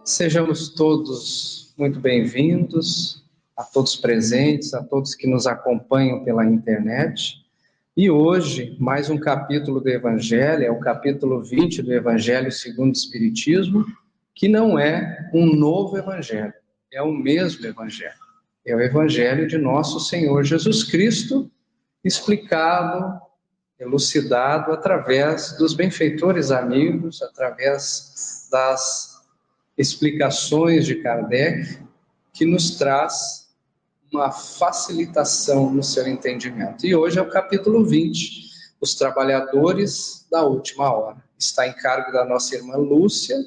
Sejamos todos muito bem-vindos, a todos presentes, a todos que nos acompanham pela internet. E hoje, mais um capítulo do Evangelho, é o capítulo 20 do Evangelho segundo o Espiritismo, que não é um novo Evangelho, é o mesmo Evangelho. É o Evangelho de nosso Senhor Jesus Cristo, explicado, elucidado através dos benfeitores amigos, através das explicações de Kardec, que nos traz uma facilitação no seu entendimento. E hoje é o capítulo 20, os trabalhadores da última hora. Está em cargo da nossa irmã Lúcia,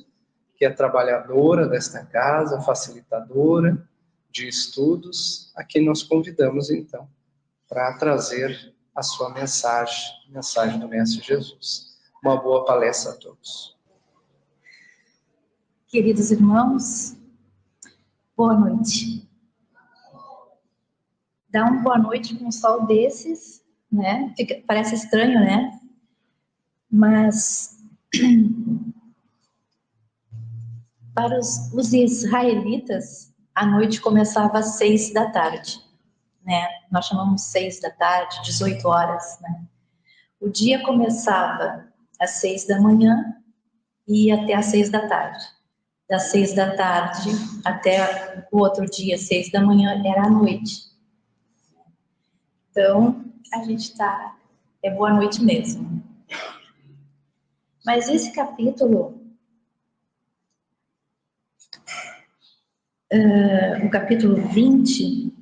que é trabalhadora desta casa, facilitadora de estudos, a quem nós convidamos então para trazer a sua mensagem do Mestre Jesus. Uma boa palestra a todos. Queridos irmãos, boa noite. Dar uma boa noite com um sol desses, né? Parece estranho, né? Mas para os israelitas, a noite começava às 6 da tarde, né? Nós chamamos 6 da tarde, 18 horas, né? O dia começava às 6 da manhã e ia até às 6 da tarde. Das 6 da tarde até o outro dia, 6 da manhã, era a noite. Então, a gente é boa noite mesmo. Mas esse capítulo, o capítulo 20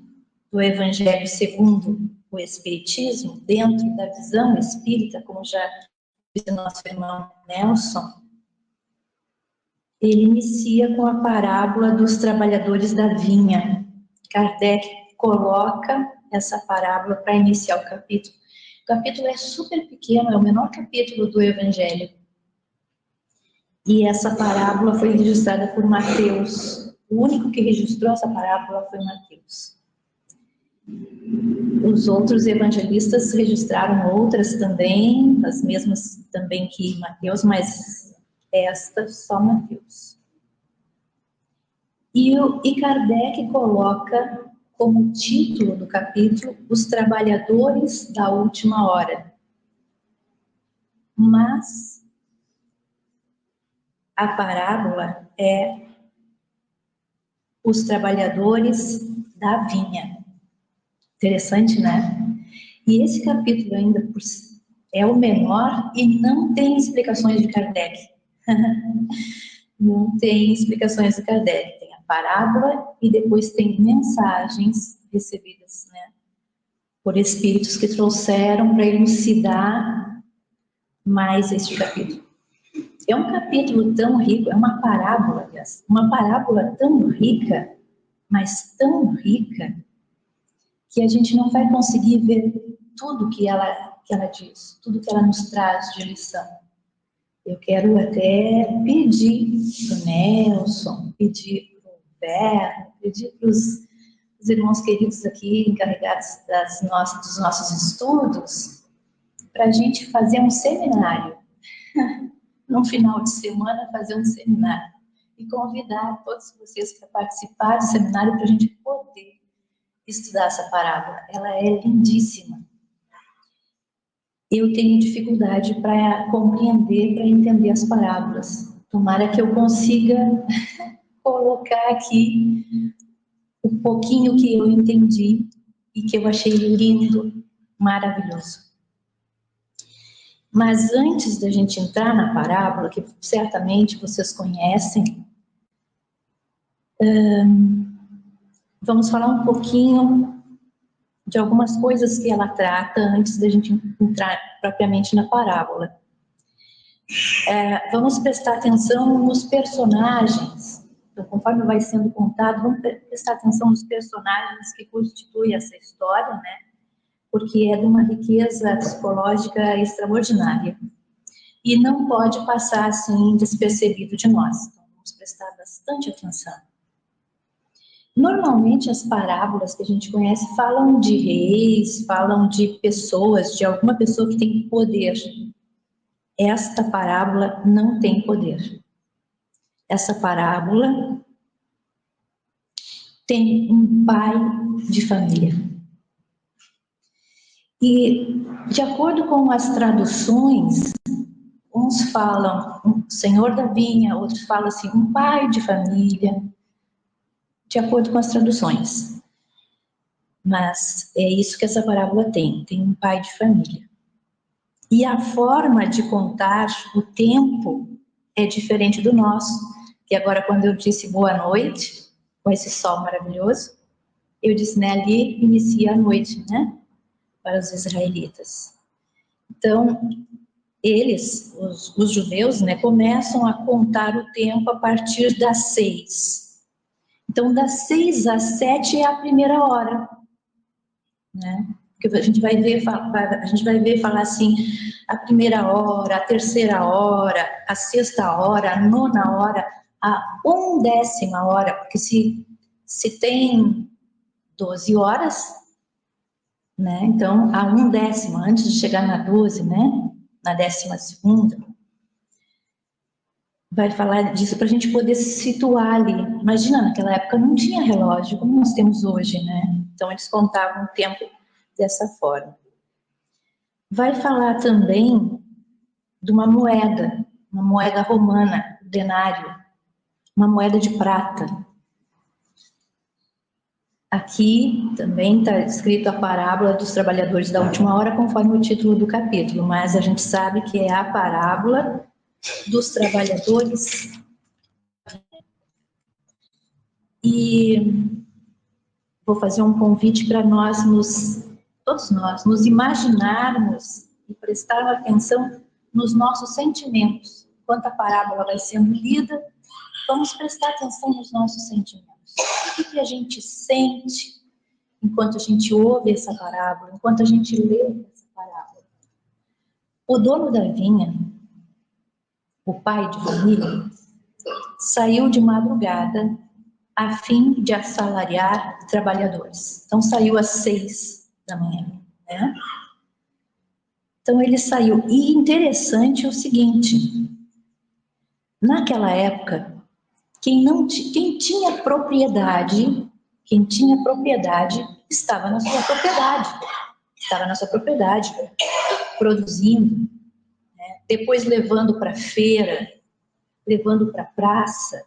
do Evangelho segundo o Espiritismo, dentro da visão espírita, como já disse nosso irmão Nelson, ele inicia com a parábola dos trabalhadores da vinha. Kardec coloca essa parábola para iniciar o capítulo. O capítulo é super pequeno, é o menor capítulo do Evangelho. E essa parábola foi registrada por Mateus. O único que registrou essa parábola foi Mateus. Os outros evangelistas registraram outras também, as mesmas também que Mateus, mas esta só Mateus. E Kardec coloca como título do capítulo os trabalhadores da última hora. Mas a parábola é os trabalhadores da vinha. Interessante, né? E esse capítulo ainda é o menor e não tem explicações de Kardec. Não tem explicações de Kardec. Tem a parábola e depois tem mensagens recebidas, né, por espíritos que trouxeram para elucidar mais este capítulo. É um capítulo tão rico, é uma parábola, aliás, uma parábola tão rica, mas tão rica, que a gente não vai conseguir ver tudo que ela diz, tudo que ela nos traz de lição. Eu quero até pedir para o Nelson, pedir para o Berno, pedir para os irmãos queridos aqui, encarregados dos nossos estudos, para a gente fazer um seminário. No final de semana, fazer um seminário. E convidar todos vocês para participar do seminário para a gente poder estudar essa parábola. Ela é lindíssima. Eu tenho dificuldade para compreender, para entender as parábolas. Tomara que eu consiga colocar aqui o pouquinho que eu entendi e que eu achei lindo, maravilhoso. Mas antes da gente entrar na parábola, que certamente vocês conhecem, vamos falar um pouquinho de algumas coisas que ela trata antes da gente entrar propriamente na parábola. Vamos prestar atenção nos personagens. Então, conforme vai sendo contado, vamos prestar atenção nos personagens que constituem essa história, né? Porque é de uma riqueza psicológica extraordinária. E não pode passar assim despercebido de nós. Então, vamos prestar bastante atenção. Normalmente as parábolas que a gente conhece falam de reis, falam de pessoas, de alguma pessoa que tem poder. Esta parábola não tem poder. essa parábola tem um pai de família. E, de acordo com as traduções, uns falam um senhor da vinha, outros falam assim, um pai de família, de acordo com as traduções. Mas é isso que essa parábola tem um pai de família. E a forma de contar o tempo é diferente do nosso, que agora quando eu disse boa noite, com esse sol maravilhoso, eu disse, né, ali inicia a noite, né, para os israelitas. Então, eles, os judeus, né, começam a contar o tempo a partir das 6. Então, das 6 às 7 é a primeira hora, né? Porque a gente vai ver falar assim, a primeira hora, a terceira hora, a sexta hora, a nona hora, a 1/10 hora, porque se tem 12 horas, né? Então, a 1/10, antes de chegar na 12, né? Na 12ª, vai falar disso para a gente poder se situar ali. Imagina, naquela época não tinha relógio, como nós temos hoje, né? Então, eles contavam o tempo dessa forma. Vai falar também de uma moeda romana, denário, uma moeda de prata. Aqui também está escrito a parábola dos trabalhadores da última hora, conforme o título do capítulo, mas a gente sabe que é a parábola dos trabalhadores. E vou fazer um convite para todos nós, nos imaginarmos e prestar atenção nos nossos sentimentos. Enquanto a parábola vai sendo lida, vamos prestar atenção nos nossos sentimentos. O que a gente sente enquanto a gente ouve essa parábola, enquanto a gente lê essa parábola? O dono da vinha, o pai de família, saiu de madrugada a fim de assalariar trabalhadores. Então, saiu às 6 da manhã, né? Então, ele saiu. E interessante o seguinte, naquela época, quem tinha propriedade, estava na sua propriedade, produzindo, né? Depois levando para a feira, levando para a praça,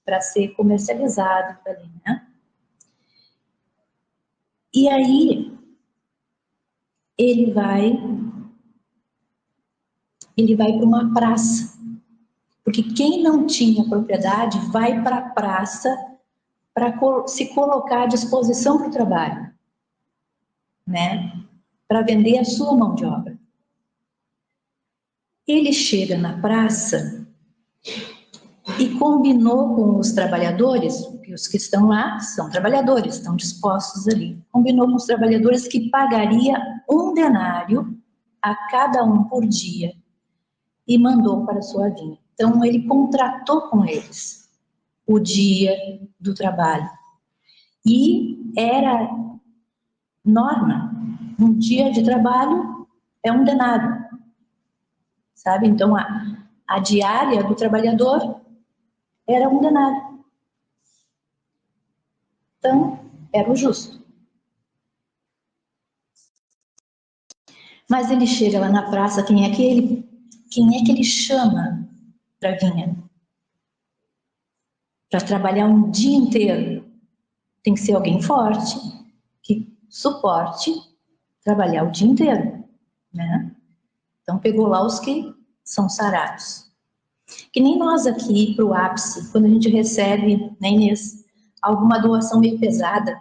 para ser comercializado ali, né? E aí ele vai para uma praça, porque quem não tinha propriedade vai para a praça para se colocar à disposição para o trabalho, né? Para vender a sua mão de obra. Ele chega na praça e combinou com os trabalhadores, porque os que estão lá são trabalhadores, estão dispostos ali. Combinou com os trabalhadores que pagaria 1 denário a cada um por dia e mandou para a sua vinha. Então, ele contratou com eles o dia do trabalho. E era norma, um dia de trabalho é 1 denário, sabe? Então, a diária do trabalhador era 1 denário. Então, era o justo. Mas ele chega lá na praça, quem é que ele chama para a vinha? Para trabalhar um dia inteiro. Tem que ser alguém forte, que suporte trabalhar o dia inteiro, né? Então, pegou lá os que são sarados. Que nem nós aqui para o ápice, quando a gente recebe, né, Inês, alguma doação meio pesada,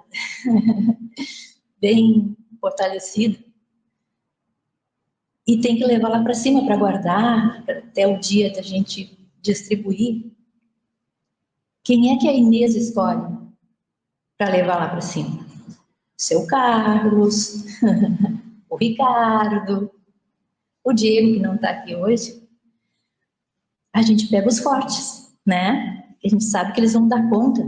bem fortalecida, e tem que levar lá para cima para guardar, até o dia da gente distribuir. Quem é que a Inês escolhe para levar lá para cima? Seu Carlos, o Ricardo, o Diego, que não está aqui hoje. A gente pega os fortes, né? A gente sabe que eles vão dar conta.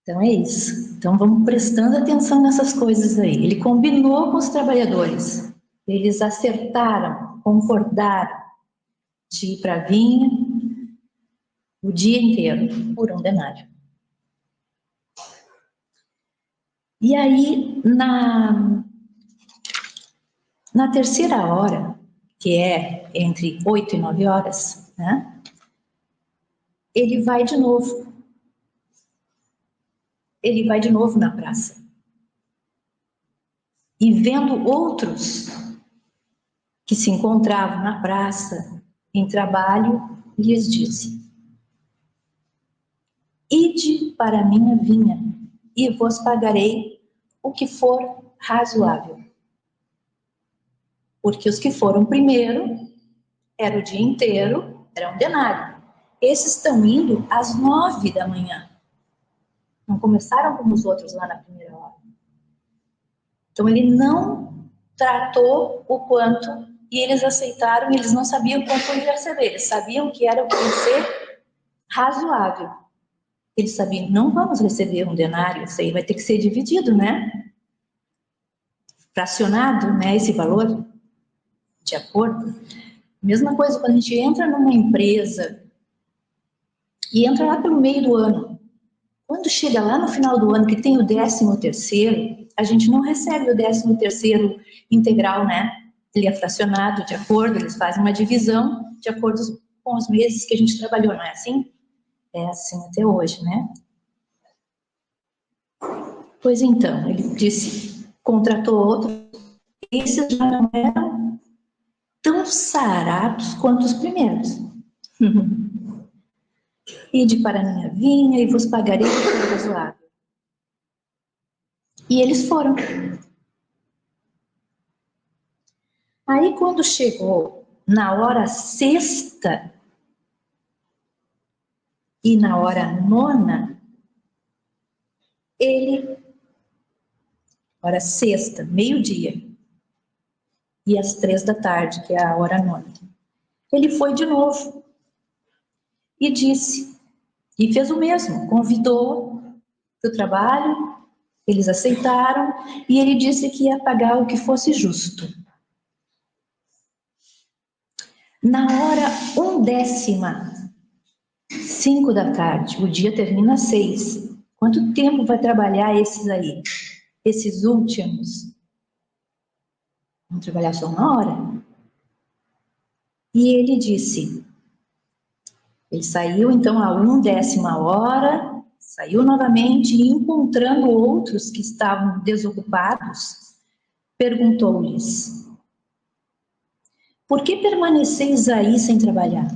Então é isso. Então vamos prestando atenção nessas coisas aí. Ele combinou com os trabalhadores. Eles acertaram, concordaram de ir para a vinha, o dia inteiro, por 1 denário. E aí, na terceira hora, que é entre 8 e 9 horas, né? Ele vai de novo. Ele vai de novo na praça. E vendo outros que se encontravam na praça, em trabalho, lhes disse: ide para a minha vinha, e vos pagarei o que for razoável. Porque os que foram primeiro, era o dia inteiro, era 1 denário. Esses estão indo às 9 da manhã. Não começaram como os outros lá na primeira hora. Então ele não tratou o quanto, e eles aceitaram, eles não sabiam quanto ia receber, eles sabiam que era o que ia ser razoável. Eles sabiam, não vamos receber 1 denário, isso aí vai ter que ser dividido, né? Fracionado, né, esse valor, de acordo. Mesma coisa quando a gente entra numa empresa e entra lá pelo meio do ano. Quando chega lá no final do ano, que tem o 13º, a gente não recebe o 13º integral, né? Ele é fracionado de acordo, eles fazem uma divisão de acordo com os meses que a gente trabalhou, não é assim? É assim até hoje, né? Pois então, ele disse, contratou outro, esses já não eram tão sarados quanto os primeiros. Ide para a minha vinha e vos pagarei o que for razoável. E eles foram. Aí quando chegou na hora 6ª e na hora 9ª, ele, hora 6ª, meio-dia, e às 3 da tarde, que é a hora 9ª, ele foi de novo e disse, e fez o mesmo, convidou para o trabalho, eles aceitaram, e ele disse que ia pagar o que fosse justo. Na hora 1/10, 5 da tarde, o dia termina às 6. Quanto tempo vai trabalhar esses aí? Esses últimos? Vão trabalhar só 1 hora? E ele disse, ele saiu então a 1/10 hora, saiu novamente e encontrando outros que estavam desocupados, perguntou-lhes, por que permaneceis aí sem trabalhar?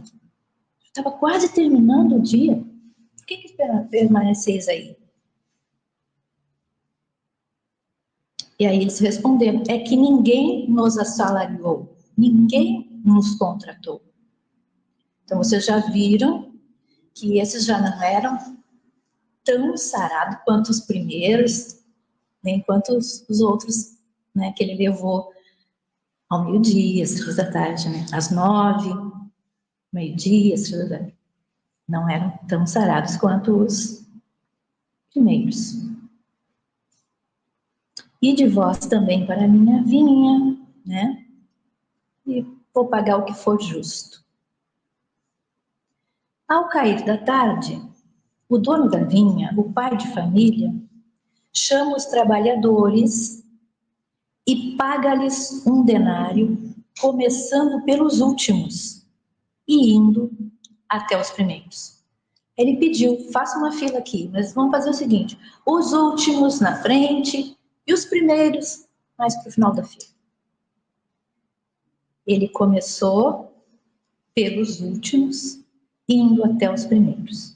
Estava quase terminando o dia. Por que permaneceis aí? E aí eles responderam, é que ninguém nos assalariou, ninguém nos contratou. Então vocês já viram que esses já não eram tão sarados quanto os primeiros, nem quanto os outros, né, que ele levou ao meio-dia, às 3 da tarde, né, às 9, meio-dia, às 3 da tarde. Não eram tão sarados quanto os primeiros. E de vós também para a minha vinha, né? E vou pagar o que for justo. Ao cair da tarde, o dono da vinha, o pai de família, chama os trabalhadores e paga-lhes 1 denário, começando pelos últimos e indo até os primeiros. Ele pediu, faça uma fila aqui, mas vamos fazer o seguinte, os últimos na frente e os primeiros mais para o final da fila. Ele começou pelos últimos, indo até os primeiros.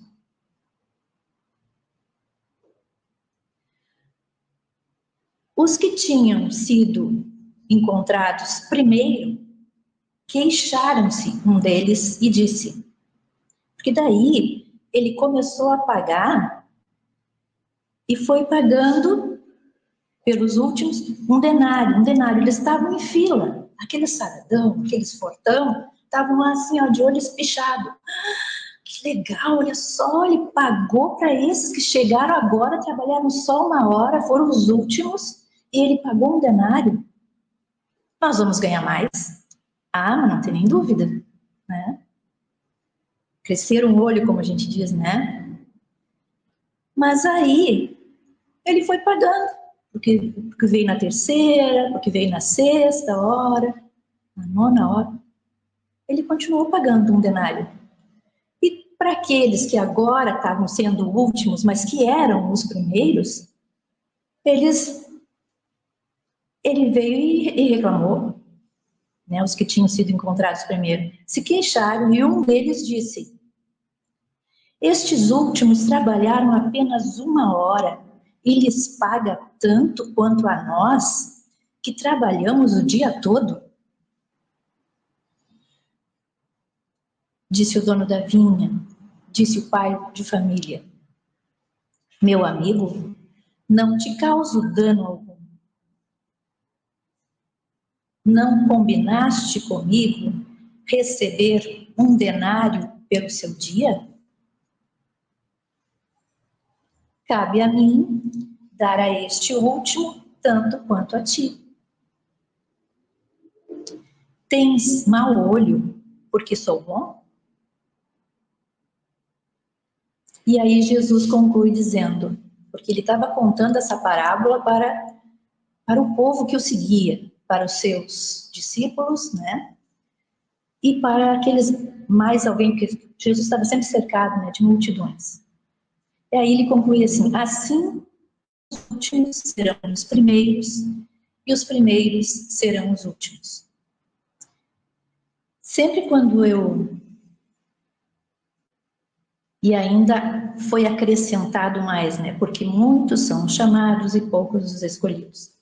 Os que tinham sido encontrados primeiro, queixaram-se um deles e disse, porque daí ele começou a pagar e foi pagando pelos últimos 1 denário, 1 denário. Eles estavam em fila, aqueles saradão, aqueles fortão, estavam assim, ó, de olho espichado. Que legal, olha só, ele pagou para esses que chegaram agora, trabalharam só 1 hora, foram os últimos, e ele pagou 1 denário. Nós vamos ganhar mais? Ah, mas não tem nem dúvida, né? crescer um olho, como a gente diz, né? Mas aí ele foi pagando, porque veio na terceira, porque veio na sexta hora, na nona hora. Ele continuou pagando um denário. E para aqueles que agora estavam sendo últimos, mas que eram os primeiros, ele veio e reclamou, né? Os que tinham sido encontrados primeiro se queixaram, e um deles disse: estes últimos trabalharam apenas 1 hora e lhes paga tanto quanto a nós, que trabalhamos o dia todo? Disse o dono da vinha, disse o pai de família: meu amigo, não te causo dano algum. Não combinaste comigo receber um denário pelo seu dia? Cabe a mim dar a este último tanto quanto a ti. Tens mau olho porque sou bom? E aí Jesus conclui dizendo, porque ele estava contando essa parábola para o povo que o seguia, para os seus discípulos, né? E para aqueles mais alguém, porque Jesus estava sempre cercado, né, de multidões. E aí ele conclui assim: assim os últimos serão os primeiros e os primeiros serão os últimos. Sempre quando e ainda foi acrescentado mais, né? Porque muitos são chamados e poucos os escolhidos.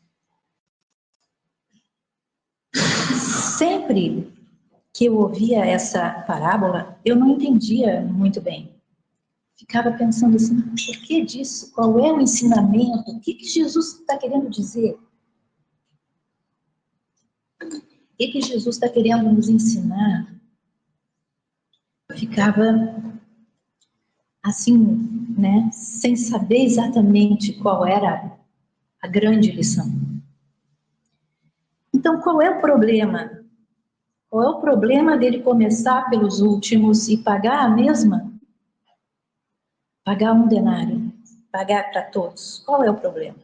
Sempre que eu ouvia essa parábola, eu não entendia muito bem. Ficava pensando assim, por que disso? Qual é o ensinamento? O que Jesus está querendo dizer? O que Jesus está querendo nos ensinar? Eu ficava assim, né, sem saber exatamente qual era a grande lição. Então, qual é o problema? Qual é o problema dele começar pelos últimos e pagar a mesma? Pagar um denário, pagar para todos. Qual é o problema?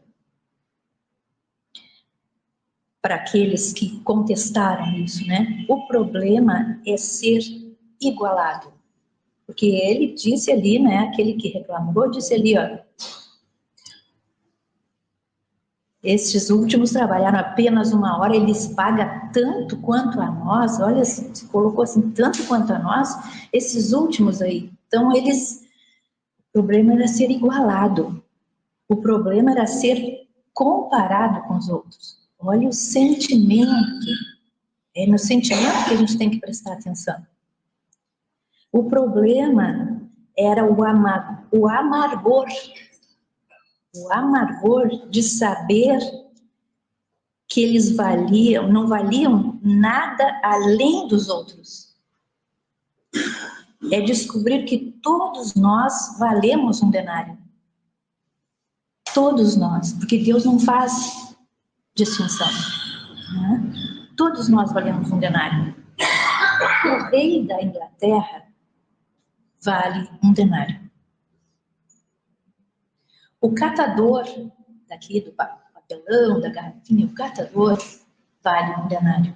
Para aqueles que contestaram isso, né? O problema é ser igualado. Porque ele disse ali, né? Aquele que reclamou, disse ali, ó. Estes últimos trabalharam apenas 1 hora, eles pagam tanto quanto a nós. Olha, se colocou assim, tanto quanto a nós, esses últimos aí. Então, o problema era ser igualado. O problema era ser comparado com os outros. Olha o sentimento. É no sentimento que a gente tem que prestar atenção. O problema era o amargor. O amargor de saber que eles não valiam nada além dos outros. É descobrir que todos nós valemos um denário. Todos nós, porque Deus não faz distinção. Né? Todos nós valemos um denário. O rei da Inglaterra vale um denário. O catador daqui do papelão, da garrafinha, o catador vale um denário.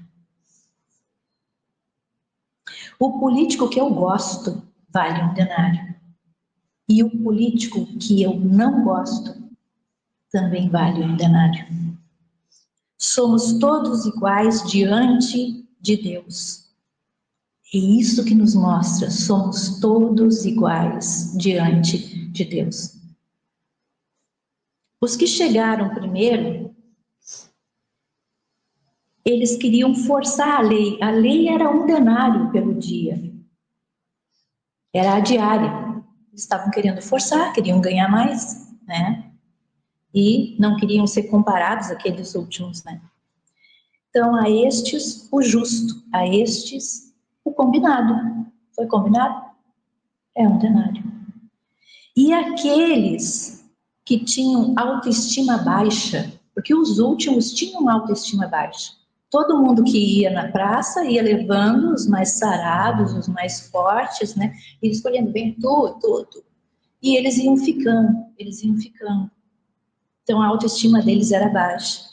O político que eu gosto vale um denário. E o político que eu não gosto também vale um denário. Somos todos iguais diante de Deus. É isso que nos mostra, somos todos iguais diante de Deus. Os que chegaram primeiro, eles queriam forçar a lei. A lei era um denário pelo dia. Era a diária. Eles estavam querendo forçar, queriam ganhar mais, né? E não queriam ser comparados àqueles últimos, né? Então, a estes, o justo. A estes, o combinado. Foi combinado? É um denário. E aqueles que tinham autoestima baixa, porque os últimos tinham uma autoestima baixa, Todo mundo que ia na praça ia levando os mais sarados, os mais fortes, né? E escolhendo bem tu. E eles iam ficando. Então a autoestima deles era baixa.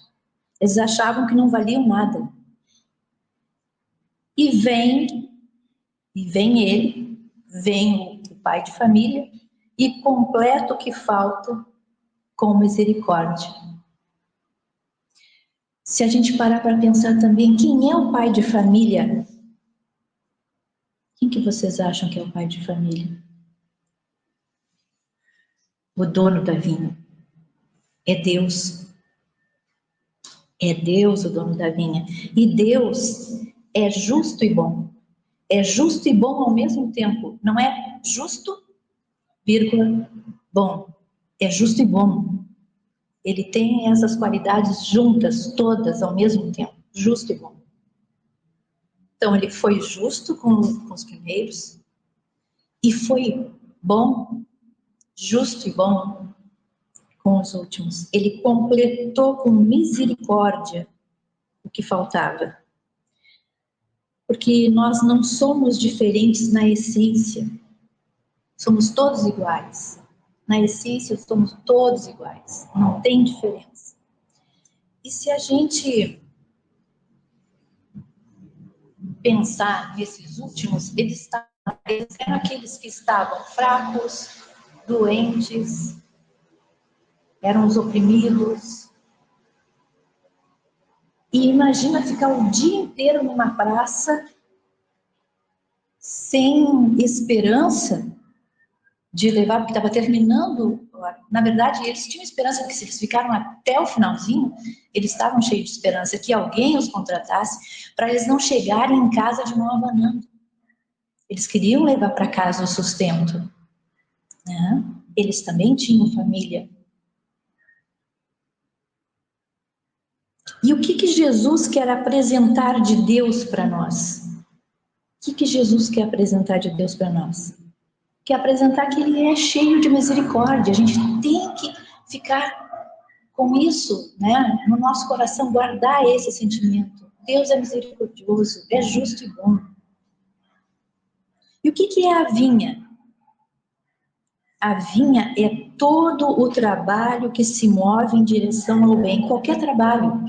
Eles achavam que não valiam nada. E vem o pai de família e completa o que falta com misericórdia. Se a gente parar para pensar também, quem é o pai de família? Quem que vocês acham que é o pai de família? O dono da vinha. É Deus. É Deus o dono da vinha. E Deus é justo e bom. É justo e bom ao mesmo tempo. Não é justo, vírgula, bom. É justo e bom. Ele tem essas qualidades juntas, todas ao mesmo tempo. Justo e bom. Então, ele foi justo com os primeiros e foi bom, justo e bom com os últimos. Ele completou com misericórdia o que faltava. Porque nós não somos diferentes na essência. Somos todos iguais. Na essência, somos todos iguais. Não tem diferença. E se a gente pensar nesses últimos, eles eram aqueles que estavam fracos, doentes, eram os oprimidos. E imagina ficar o dia inteiro numa praça sem esperança de levar, porque estava terminando. Na verdade, eles tinham esperança, porque se eles ficaram até o finalzinho, eles estavam cheios de esperança que alguém os contratasse para eles não chegarem em casa de mão abanando. Eles queriam levar para casa o sustento, né? Eles também tinham família. E o que Jesus quer apresentar de Deus para nós? O que Jesus quer apresentar de Deus para nós? Quer apresentar que Ele é cheio de misericórdia. A gente tem que ficar com isso, né, no nosso coração, guardar esse sentimento. Deus é misericordioso, é justo e bom. E o que é a vinha? A vinha é todo o trabalho que se move em direção ao bem. Qualquer trabalho.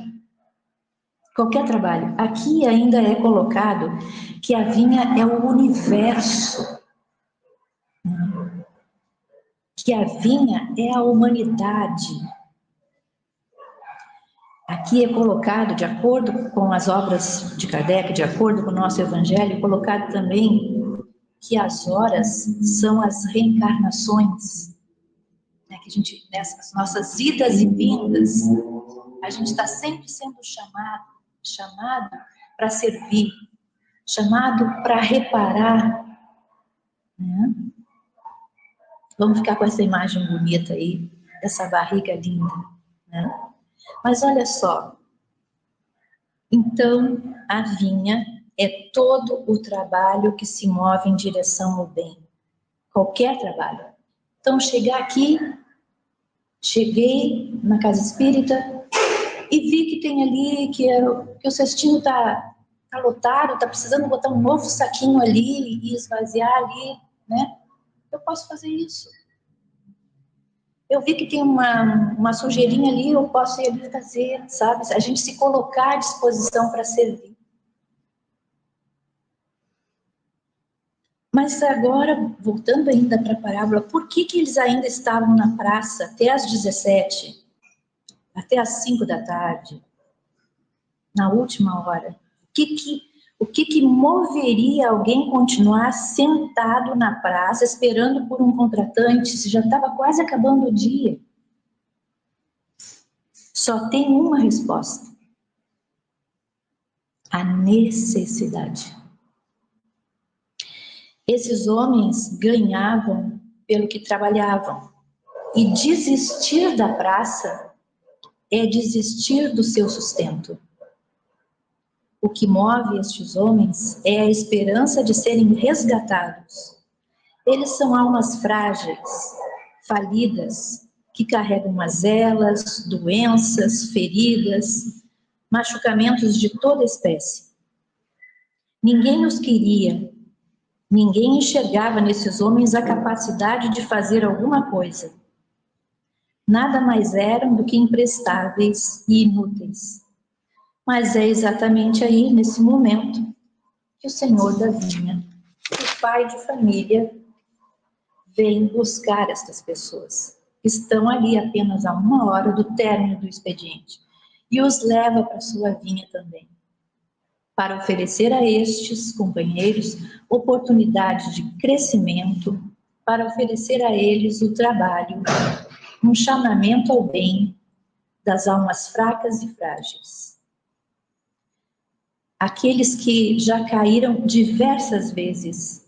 Qualquer trabalho. Aqui ainda é colocado que a vinha é o universo. Que a vinha é a humanidade. Aqui é colocado, de acordo com as obras de Kardec, de acordo com o nosso Evangelho, colocado também que as horas são as reencarnações, né, que a gente, nessas nossas idas e vindas, a gente está sempre sendo chamado para servir, chamado para reparar, né? Vamos ficar com essa imagem bonita aí, dessa barriga linda, né? Mas olha só, então a vinha é todo o trabalho que se move em direção ao bem, qualquer trabalho. Então cheguei na casa espírita e vi que tem ali, que o cestinho está lotado, está precisando botar um novo saquinho ali e esvaziar ali, né? Eu posso fazer isso. Eu vi que tem uma sujeirinha ali, eu posso ir ali fazer, sabe? A gente se colocar à disposição para servir. Mas agora, voltando ainda para a parábola, por que eles ainda estavam na praça até às 17, até às 5 da tarde, na última hora? O que moveria alguém continuar sentado na praça, esperando por um contratante, se já estava quase acabando o dia? Só tem uma resposta: a necessidade. Esses homens ganhavam pelo que trabalhavam. E desistir da praça é desistir do seu sustento. O que move estes homens é a esperança de serem resgatados. Eles são almas frágeis, falidas, que carregam mazelas, doenças, feridas, machucamentos de toda espécie. Ninguém os queria, ninguém enxergava nesses homens a capacidade de fazer alguma coisa. Nada mais eram do que imprestáveis e inúteis. Mas é exatamente aí, nesse momento, que o Senhor da vinha, o pai de família, vem buscar estas pessoas. Estão ali apenas a 1 hora do término do expediente. E os leva para sua vinha também, para oferecer a estes companheiros oportunidade de crescimento, para oferecer a eles o trabalho, um chamamento ao bem das almas fracas e frágeis. Aqueles que já caíram diversas vezes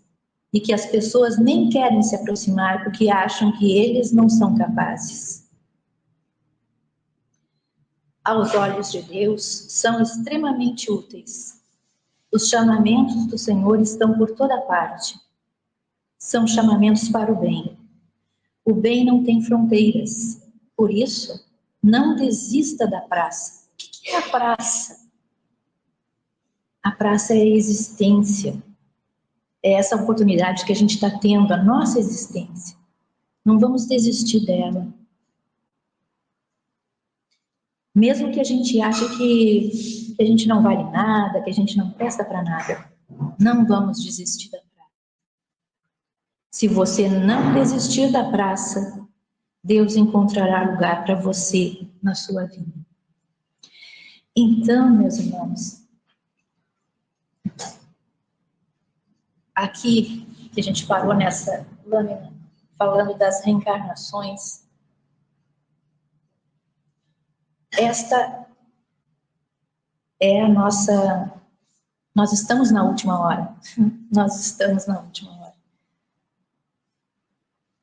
e que as pessoas nem querem se aproximar porque acham que eles não são capazes. Aos olhos de Deus, são extremamente úteis. Os chamamentos do Senhor estão por toda parte. São chamamentos para o bem. O bem não tem fronteiras. Por isso, não desista da praça. O que é a praça? A praça é a existência. É essa oportunidade que a gente está tendo, a nossa existência. Não vamos desistir dela. Mesmo que a gente ache que a gente não vale nada, que a gente não presta para nada, não vamos desistir da praça. Se você não desistir da praça, Deus encontrará lugar para você na sua vida. Então, meus irmãos, aqui que a gente parou nessa lâmina, falando das reencarnações, esta é a nossa... Nós estamos na última hora. Nós estamos na última hora.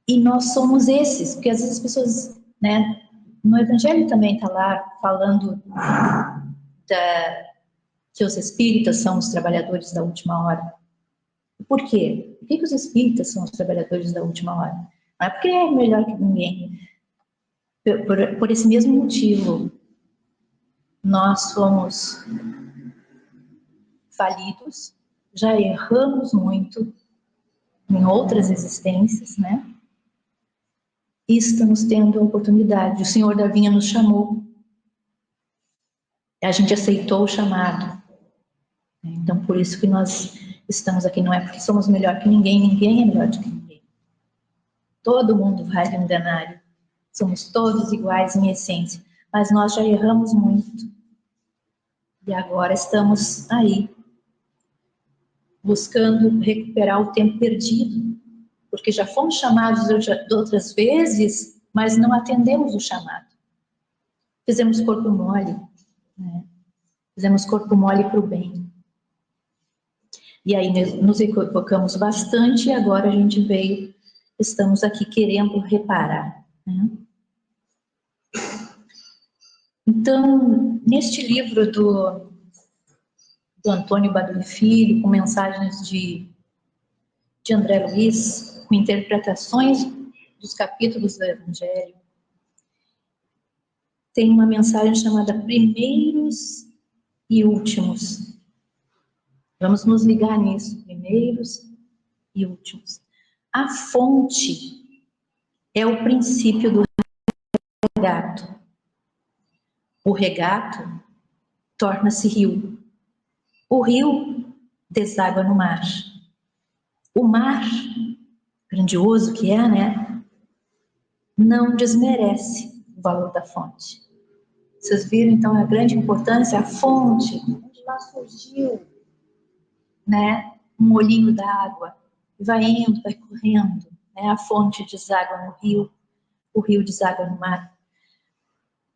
E nós somos esses, porque às vezes as pessoas, né, no Evangelho também está lá falando que os espíritas são os trabalhadores da última hora. Por quê? Por que os espíritas são os trabalhadores da última hora? Não é porque é melhor que ninguém. Por esse mesmo motivo, nós somos falidos, já erramos muito em outras existências, né? E estamos tendo a oportunidade. O Senhor da Vinha nos chamou. A gente aceitou o chamado. Então, por isso que nós estamos aqui. Não é porque somos melhor que ninguém, ninguém é melhor do que ninguém. Todo mundo vale um denário. Somos todos iguais em essência. Mas nós já erramos muito. E agora estamos aí, buscando recuperar o tempo perdido. Porque já fomos chamados de outras vezes, mas não atendemos o chamado. Fizemos corpo mole, né? Fizemos corpo mole para o bem. E aí nos equivocamos bastante e agora a gente veio, estamos aqui querendo reparar, né? Então, neste livro do Antônio Badui Filho, com mensagens de André Luiz, com interpretações dos capítulos do Evangelho, tem uma mensagem chamada Primeiros e Últimos. Vamos nos ligar nisso, primeiros e últimos. A fonte é o princípio do regato. O regato torna-se rio. O rio deságua no mar. O mar, grandioso que é, né, não desmerece o valor da fonte. Vocês viram, então, a grande importância, a fonte, onde lá surgiu, né, um molhinho d'água, vai indo, vai correndo, né, a fonte deságua no rio, o rio deságua no mar.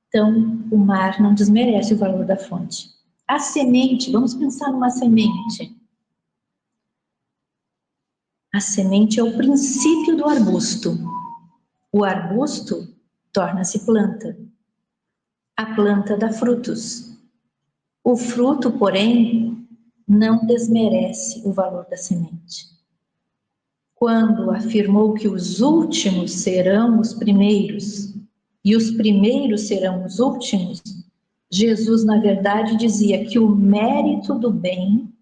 Então, o mar não desmerece o valor da fonte. A semente, vamos pensar numa semente. A semente é o princípio do arbusto. O arbusto torna-se planta. A planta dá frutos. O fruto, porém, não desmerece o valor da semente. Quando afirmou que os últimos serão os primeiros e os primeiros serão os últimos, Jesus, na verdade, dizia que o mérito do bem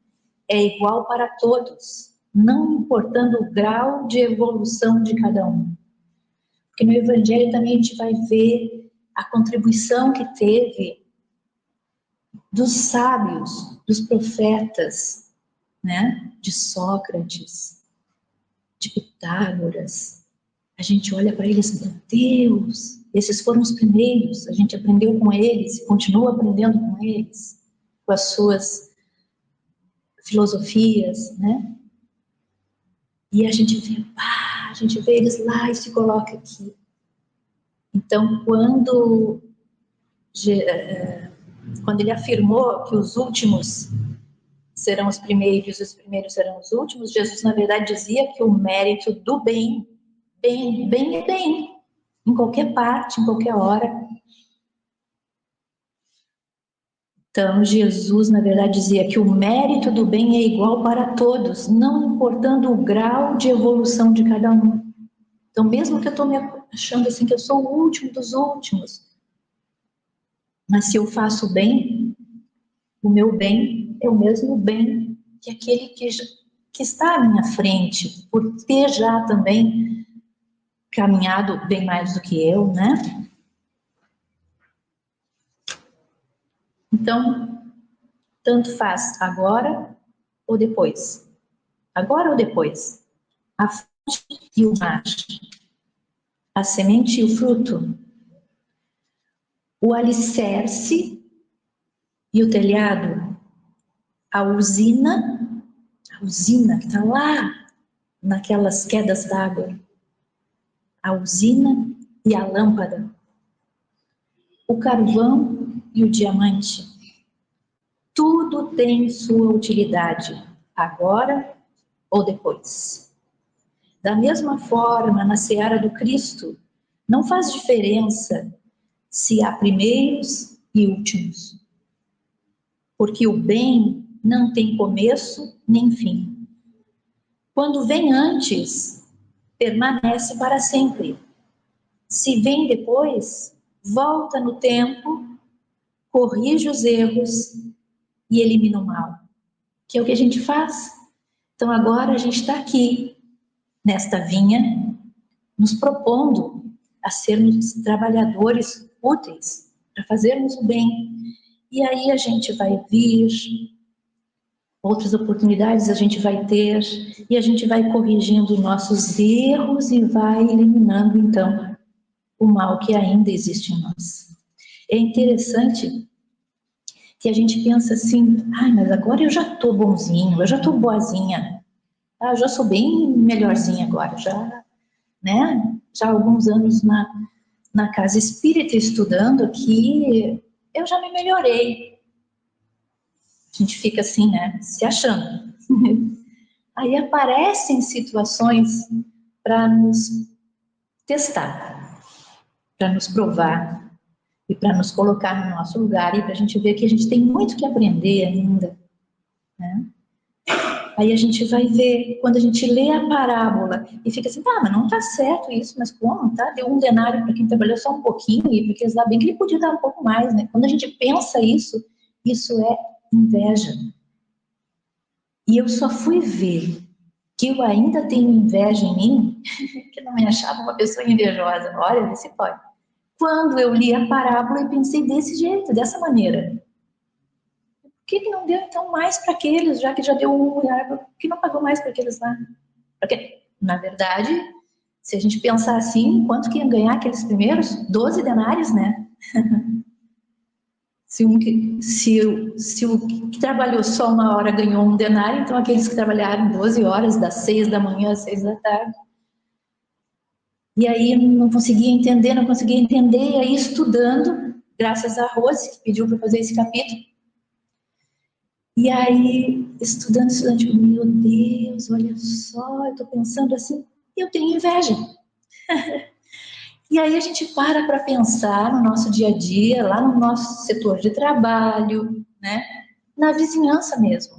é igual para todos, não importando o grau de evolução de cada um. Porque no Evangelho também a gente vai ver a contribuição que teve dos sábios, dos profetas, né? De Sócrates, de Pitágoras. A gente olha para eles, meu Deus, esses foram os primeiros, a gente aprendeu com eles, continua aprendendo com eles, com as suas filosofias, né? E a gente vê eles lá e se coloca aqui. Então, quando ele afirmou que os últimos serão os primeiros e os primeiros serão os últimos, Jesus, na verdade, dizia que o mérito do bem é bem, em qualquer parte, em qualquer hora. Então, Jesus, na verdade, dizia que o mérito do bem é igual para todos, não importando o grau de evolução de cada um. Então, mesmo que eu estou me achando assim que eu sou o último dos últimos, mas se eu faço bem, o meu bem é o mesmo bem que aquele que está à minha frente, por ter já também caminhado bem mais do que eu, né? Então, tanto faz agora ou depois. Agora ou depois. A fonte e o mar. A semente e o fruto. O alicerce e o telhado. A usina que está lá naquelas quedas d'água. A usina e a lâmpada. O carvão e o diamante. Tudo tem sua utilidade, agora ou depois. Da mesma forma, na seara do Cristo, não faz diferença se há primeiros e últimos, porque o bem não tem começo nem fim. Quando vem antes, permanece para sempre. Se vem depois, volta no tempo, corrige os erros e elimina o mal, que é o que a gente faz. Então agora a gente está aqui, nesta vinha, nos propondo a sermos trabalhadores úteis, para fazermos o bem. E aí a gente vai vir, outras oportunidades a gente vai ter, e a gente vai corrigindo nossos erros e vai eliminando, então, o mal que ainda existe em nós. É interessante que a gente pensa assim, mas agora eu já estou bonzinho, eu já estou boazinha, eu já sou bem melhorzinha agora, já, né? Já há alguns anos na casa espírita estudando aqui, eu já me melhorei. A gente fica assim, né? Se achando. Aí aparecem situações para nos testar, para nos provar, e para nos colocar no nosso lugar, e para a gente ver que a gente tem muito que aprender ainda, né? Aí a gente vai ver, quando a gente lê a parábola, e fica assim, mas não está certo isso, mas como, tá? Deu um denário para quem trabalhou só um pouquinho, e porque eles dá bem que ele podia dar um pouco mais, né? Quando a gente pensa isso é inveja. E eu só fui ver que eu ainda tenho inveja em mim, que não me achava uma pessoa invejosa, olha, vê se pode. Quando eu li a parábola e pensei desse jeito, dessa maneira. Por que não deu então mais para aqueles, já que já deu R$1, por que não pagou mais para aqueles lá? Porque, na verdade, se a gente pensar assim, quanto que iam ganhar aqueles primeiros? 12 denários, né? Se o que trabalhou só 1 hora ganhou 1 denário, então aqueles que trabalharam 12 horas, das 6 da manhã às 6 da tarde. E aí não conseguia entender, e aí estudando, graças a Rose, que pediu para fazer esse capítulo. E aí, estudando, meu Deus, olha só, eu estou pensando assim, eu tenho inveja. E aí a gente para pensar no nosso dia a dia, lá no nosso setor de trabalho, né? Na vizinhança mesmo.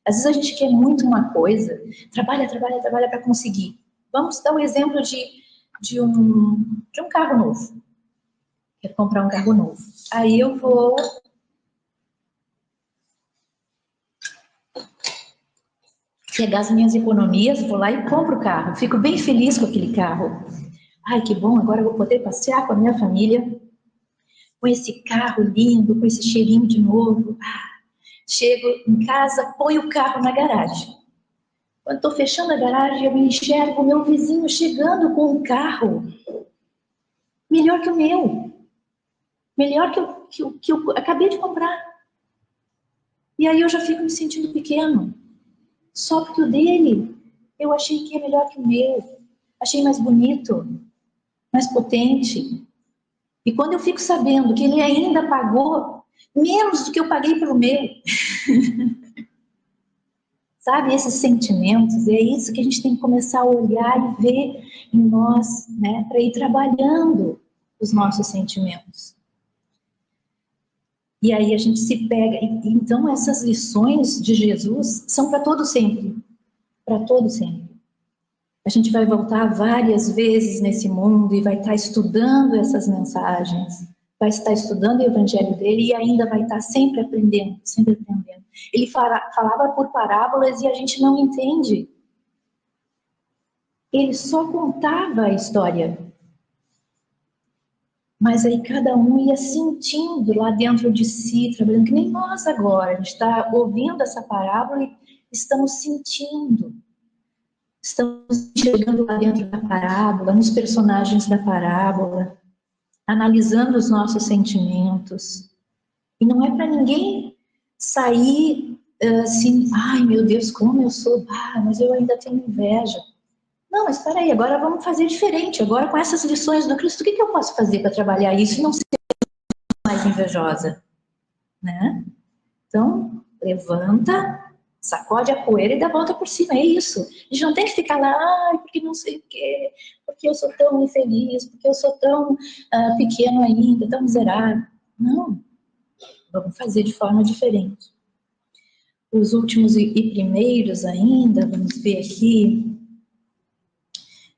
Às vezes a gente quer muito uma coisa, trabalha para conseguir. Vamos dar um exemplo de um carro novo. quero comprar um carro novo. Aí eu vou pegar as minhas economias, vou lá e compro o carro. Fico bem feliz com aquele carro. Ai, que bom, agora eu vou poder passear com a minha família com esse carro lindo, com esse cheirinho de novo. Chego em casa, ponho o carro na garagem. Quando estou fechando a garagem, eu enxergo o meu vizinho chegando com um carro melhor que o meu. Melhor que eu acabei de comprar. E aí eu já fico me sentindo pequeno. Só porque o dele, eu achei que é melhor que o meu. Achei mais bonito, mais potente. E quando eu fico sabendo que ele ainda pagou menos do que eu paguei pelo meu, sabe, esses sentimentos, é isso que a gente tem que começar a olhar e ver em nós, né, para ir trabalhando os nossos sentimentos. E aí a gente se pega, então essas lições de Jesus são para todo sempre, para todo sempre. A gente vai voltar várias vezes nesse mundo e vai estar estudando essas mensagens, vai estar estudando o evangelho dele e ainda vai estar sempre aprendendo, sempre aprendendo. Ele falava por parábolas e a gente não entende. Ele só contava a história. Mas aí cada um ia sentindo lá dentro de si, trabalhando, que nem nós agora. A gente está ouvindo essa parábola e estamos sentindo. Estamos chegando lá dentro da parábola, nos personagens da parábola, analisando os nossos sentimentos. E não é para ninguém sair assim, ai meu Deus, como eu sou, mas eu ainda tenho inveja. Não, mas espera aí, agora vamos fazer diferente. Agora com essas lições do Cristo, o que eu posso fazer para trabalhar isso e não ser mais invejosa? Né? Então, levanta, sacode a poeira e dá a volta por cima, é isso. A gente não tem que ficar lá, porque não sei o quê, porque eu sou tão infeliz, porque eu sou tão pequeno ainda, tão miserável. Não, vamos fazer de forma diferente. Os últimos e primeiros ainda, vamos ver aqui.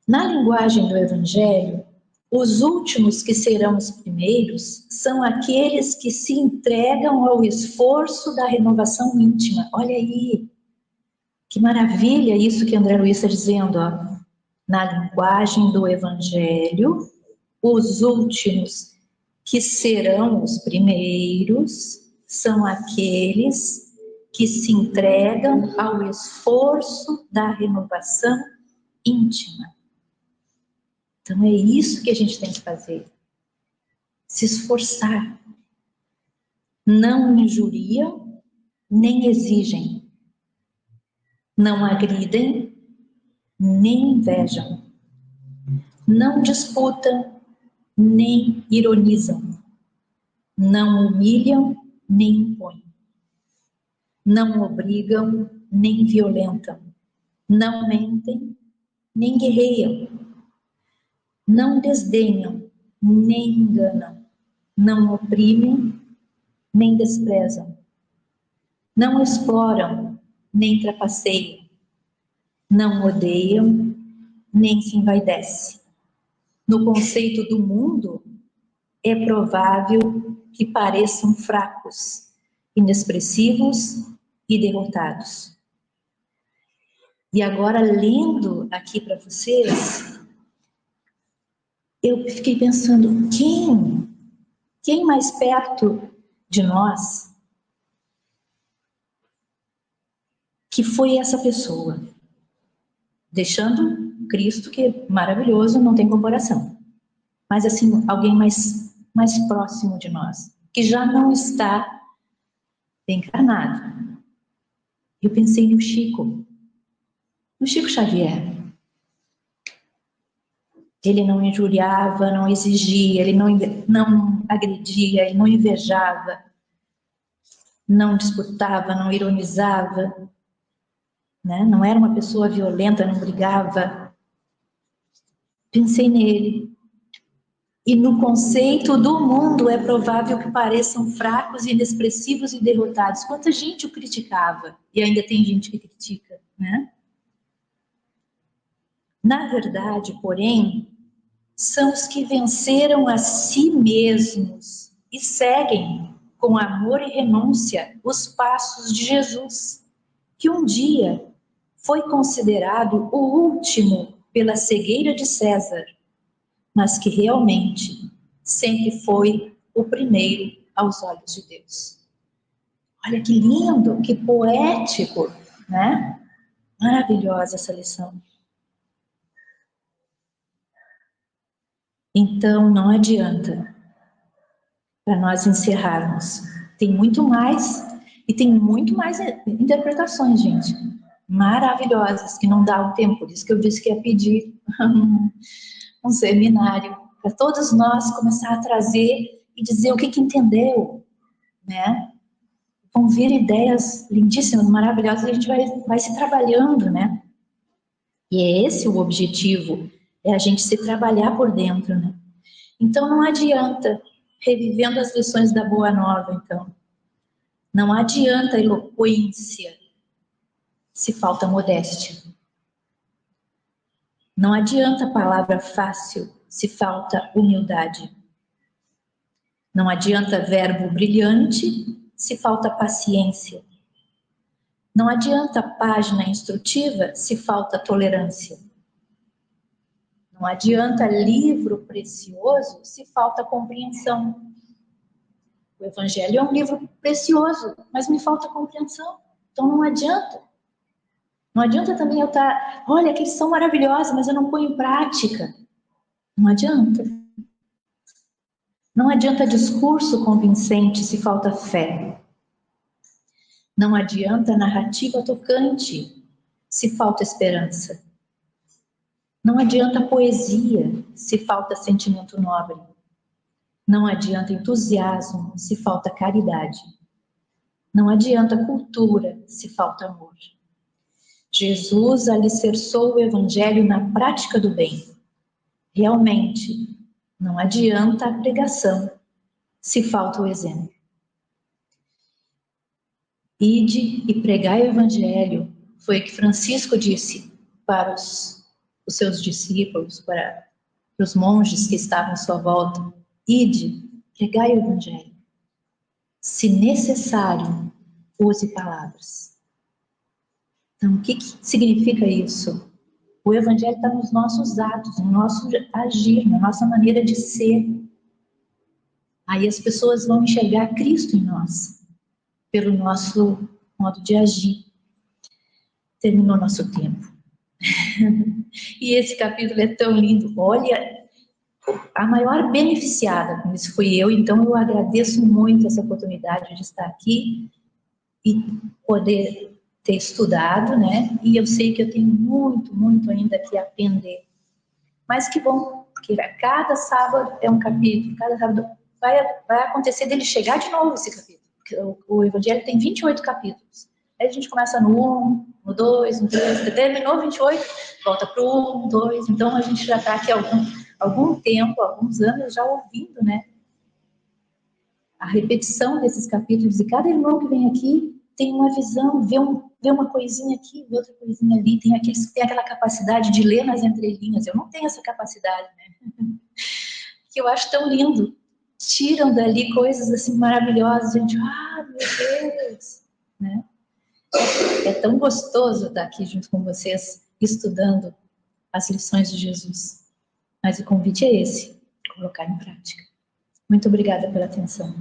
Na linguagem do Evangelho, os últimos que serão os primeiros são aqueles que se entregam ao esforço da renovação íntima. Olha aí, que maravilha isso que André Luiz está dizendo. Ó. Na linguagem do Evangelho, os últimos que serão os primeiros são aqueles que se entregam ao esforço da renovação íntima. Então é isso que a gente tem que fazer. Se esforçar. Não injuriam, nem exigem. Não agridem, nem invejam. Não disputam, nem ironizam. Não humilham, nem impõem. Não obrigam, nem violentam. Não mentem, nem guerreiam. Não desdenham, nem enganam. Não oprimem, nem desprezam. Não exploram, nem trapaceiam. Não odeiam, nem se envaidecem. No conceito do mundo, é provável que pareçam fracos, inexpressivos e derrotados. E agora, lendo aqui para vocês, eu fiquei pensando, quem mais perto de nós que foi essa pessoa? Deixando Cristo, que é maravilhoso, não tem comparação. Mas assim, alguém mais próximo de nós, que já não está encarnado. Eu pensei no Chico Xavier. Ele não injuriava, não exigia, ele não agredia, ele não invejava, não disputava, não ironizava, né? Não era uma pessoa violenta, não brigava. Pensei nele. E no conceito do mundo é provável que pareçam fracos, inexpressivos e derrotados. Quanta gente o criticava, e ainda tem gente que critica, né? Na verdade, porém, são os que venceram a si mesmos e seguem, com amor e renúncia, os passos de Jesus, que um dia foi considerado o último pela cegueira de César, mas que realmente sempre foi o primeiro aos olhos de Deus. Olha que lindo, que poético, né? Maravilhosa essa lição. Então, não adianta, para nós encerrarmos. Tem muito mais, e tem muito mais interpretações, gente, maravilhosas, que não dá o tempo. Por isso que eu disse que ia pedir um seminário, para todos nós começar a trazer e dizer o que entendeu, né? Vão vir ideias lindíssimas, maravilhosas, e a gente vai se trabalhando, né? E é esse o objetivo, é a gente se trabalhar por dentro, né? Então não adianta, revivendo as lições da Boa Nova, então, não adianta eloquência se falta modéstia. Não adianta palavra fácil se falta humildade. Não adianta verbo brilhante se falta paciência. Não adianta página instrutiva se falta tolerância. Não adianta livro precioso se falta compreensão. O Evangelho é um livro precioso, mas me falta compreensão. Então não adianta. Não adianta também eu estar, olha, que lição maravilhosa, mas eu não ponho em prática. Não adianta. Não adianta discurso convincente se falta fé. Não adianta narrativa tocante se falta esperança. Não adianta poesia se falta sentimento nobre. Não adianta entusiasmo se falta caridade. Não adianta cultura se falta amor. Jesus alicerçou o Evangelho na prática do bem. Realmente, não adianta a pregação se falta o exemplo. Ide e pregai o Evangelho, foi o que Francisco disse para os seus discípulos, para os monges que estavam à sua volta. Ide, pregai o Evangelho. Se necessário, use palavras. Então, o que significa isso? O Evangelho está nos nossos atos, no nosso agir, na nossa maneira de ser. Aí as pessoas vão enxergar Cristo em nós, pelo nosso modo de agir. Terminou nosso tempo. E esse capítulo é tão lindo. Olha, a maior beneficiada com isso fui eu, então eu agradeço muito essa oportunidade de estar aqui e poder ter estudado, né? E eu sei que eu tenho muito, muito ainda que aprender. Mas que bom, porque a cada sábado é um capítulo, cada sábado vai acontecer dele chegar de novo esse capítulo. Porque o Evangelho tem 28 capítulos. Aí a gente começa no 1, no 2, no 3, terminou 28, volta para o 1, 2. Então a gente já está aqui há algum tempo, alguns anos já ouvindo, né? A repetição desses capítulos, e cada irmão que vem aqui tem uma visão, vê uma coisinha aqui, vê outra coisinha ali, tem aqueles que têm aquela capacidade de ler nas entrelinhas. Eu não tenho essa capacidade, né? Que eu acho tão lindo. Tiram dali coisas assim maravilhosas, a gente, meu Deus, né? É tão gostoso estar aqui junto com vocês, estudando as lições de Jesus. Mas o convite é esse, colocar em prática. Muito obrigada pela atenção.